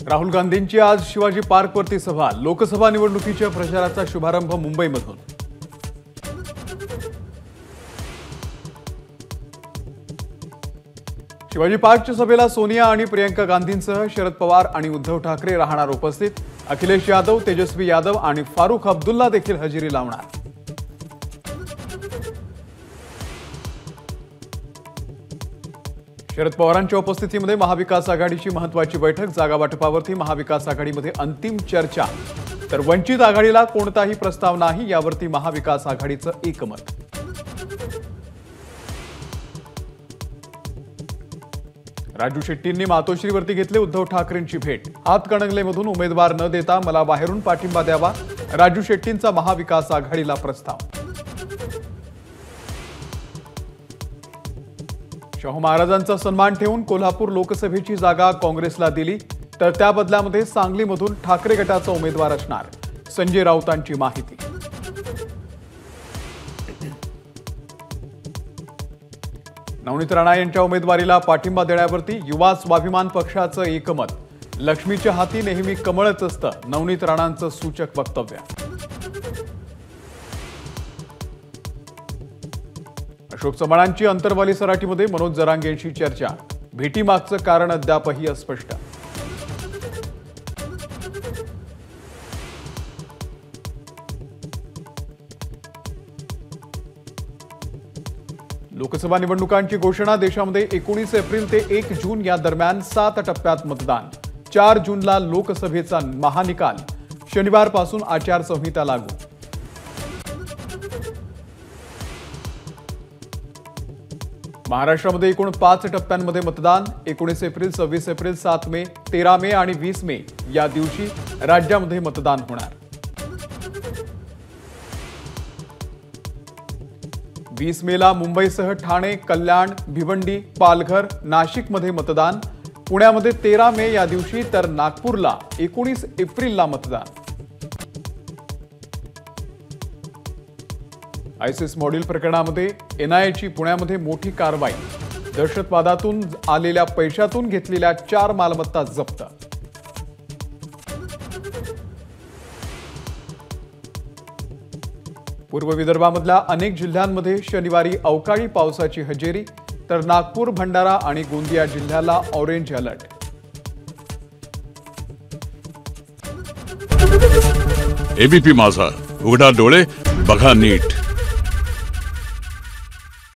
राहुल गांधींची आज शिवाजी पार्कवरती सभा। लोकसभा निवडणुकीच्या प्रचाराचा शुभारंभ मुंबईमधून। शिवाजी पार्कच्या सभेला सोनिया आणि प्रियंका गांधींसह शरद पवार आणि उद्धव ठाकरे राहणार उपस्थित। अखिलेश यादव, तेजस्वी यादव आणि फारुख अब्दुल्ला देखील हजेरी लावणार। शरद पवारांच्या उपस्थितीमध्ये महाविकास आघाडीची महत्त्वाची बैठक। जागा वाटपावरती महाविकास आघाडीमध्ये अंतिम चर्चा, तर वंचित आघाडीला कोणताही प्रस्ताव नाही, यावरती महाविकास आघाडीचं एकमत। राजू शेट्टींनी मातोश्रीवरती घेतले उद्धव ठाकरेंची भेट। हातकणंगलेमधून उमेदवार न देता मला बाहेरून पाठिंबा द्यावा, राजू शेट्टींचा महाविकास आघाडीला प्रस्ताव। शाहू महाराजांचा सन्मान ठेवून कोल्हापूर लोकसभेची जागा काँग्रेसला दिली, तर त्या बदल्यामध्ये सांगलीमधून ठाकरे गटाचा उमेदवार असणार, संजय राऊतांची माहिती। नवनीत राणा यांच्या उमेदवारीला पाठिंबा देण्यावरती युवा स्वाभिमान पक्षाचं एकमत। लक्ष्मीच्या हाती नेहमी कमळच असतं, नवनीत राणांचं सूचक वक्तव्य। अशोक चव्हाणांची अंतरवाली सराटीमध्ये मनोज जरांगेंशी चर्चा। भेटीमागचं कारण अद्यापही अस्पष्ट। लोकसभा निवडणुकांची घोषणा। देशामध्ये 19 एप्रिल ते 1 जून या दरम्यान 7 टप्प्यात मतदान। 4 जूनला लोकसभेचा महानिकाल। शनिवारपासून आचारसंहिता लागू। महाराष्ट्रामध्ये एकूण 5 टप्प्यांमध्ये मतदान। 19 एप्रिल, 26 एप्रिल, 7 मे, 13 मे आणि 20 मे या दिवशी राज्यामध्ये मतदान होणार। 20 मेला मुंबईसह ठाणे, कल्याण, भिवंडी, पालघर, नाशिकमध्ये मतदान। पुण्यामध्ये 13 मे या दिवशी, तर नागपूरला 19 एप्रिलला मतदान। आयसिस मॉड्यूल प्रकरणामध्ये एनआयएची पुण्यामध्ये मोठी कारवाई। दहशतवादातून आलेल्या पैशातून घेतलेल्या 4 मालमत्ता जप्त। पूर्व विदर्भामधल्या अनेक जिल्ह्यांमध्ये शनिवारी अवकाळी पावसाची हजेरी, तर नागपूर, भंडारा आणि गोंदिया जिल्ह्याला ऑरेंज अलर्ट। एबीपी माझा, उघडा डोळे बघा नीट।